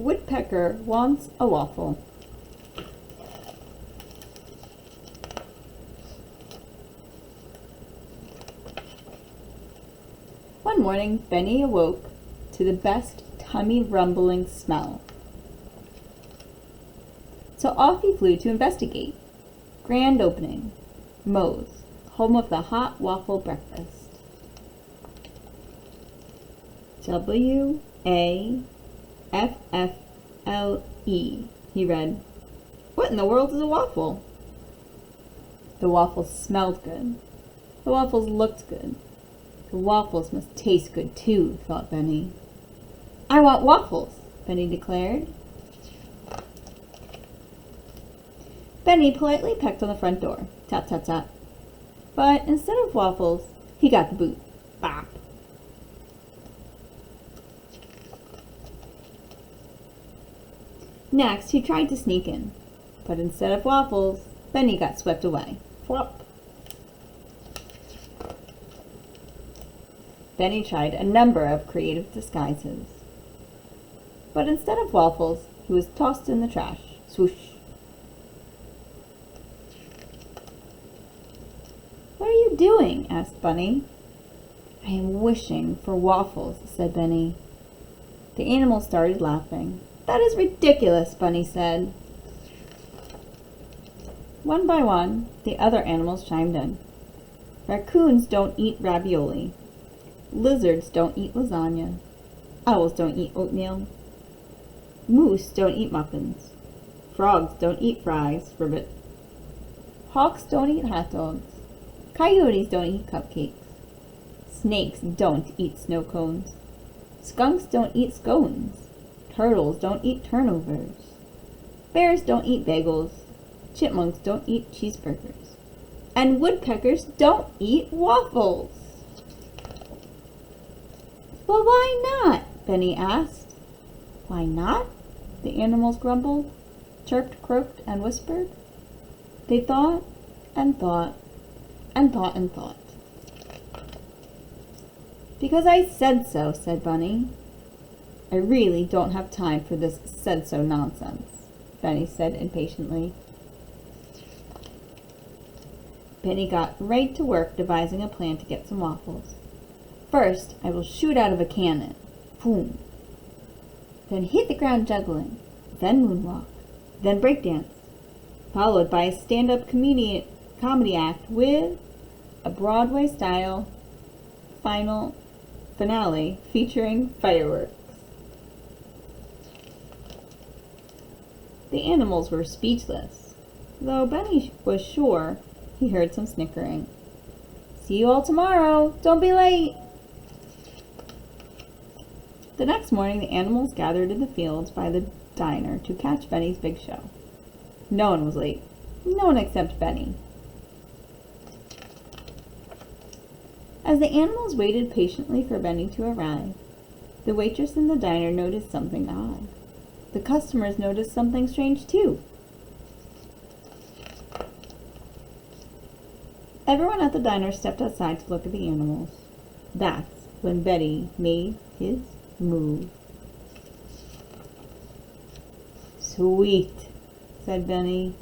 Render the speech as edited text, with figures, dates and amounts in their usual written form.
Woodpecker wants a waffle. One morning, Benny awoke to the best tummy rumbling smell. So off he flew to investigate. Grand opening. Moe's, home of the hot waffle breakfast. W-A-F-F-L-E, he read. What in the world is a waffle? The waffles smelled good. The waffles looked good. The waffles must taste good too, thought Benny. I want waffles, Benny declared. Benny politely pecked on the front door. Tap, tap, tap. But instead of waffles, he got the boot. Bop. Next, he tried to sneak in. But instead of waffles, Benny got swept away. Flop. Benny tried a number of creative disguises. But instead of waffles, he was tossed in the trash. Swoosh. What are you doing? Asked Bunny. I am wishing for waffles, said Benny. The animals started laughing. That is ridiculous, Bunny said. One by one, the other animals chimed in. Raccoons don't eat ravioli. Lizards don't eat lasagna. Owls don't eat oatmeal. Moose don't eat muffins. Frogs don't eat fries, ribbit. Hawks don't eat hot dogs. Coyotes don't eat cupcakes. Snakes don't eat snow cones. Skunks don't eat scones. Turtles don't eat turnovers. Bears don't eat bagels. Chipmunks don't eat cheeseburgers. And woodpeckers don't eat waffles. Well, why not? Benny asked. Why not? The animals grumbled, chirped, croaked, and whispered. They thought and thought and thought and thought. Because I said so, said Bunny. I really don't have time for this said-so nonsense, Benny said impatiently. Benny got right to work devising a plan to get some waffles. First, I will shoot out of a cannon. Boom. Then hit the ground juggling. Then moonwalk. Then breakdance. Followed by a stand-up comedy act with a Broadway-style finale featuring fireworks. The animals were speechless, though Benny was sure he heard some snickering. See you all tomorrow. Don't be late. The next morning, the animals gathered in the fields by the diner to catch Benny's big show. No one was late. No one except Benny. As the animals waited patiently for Benny to arrive, the waitress in the diner noticed something odd. The customers noticed something strange too. Everyone at the diner stepped outside to look at the animals. That's when Benny made his move. Sweet, said Benny.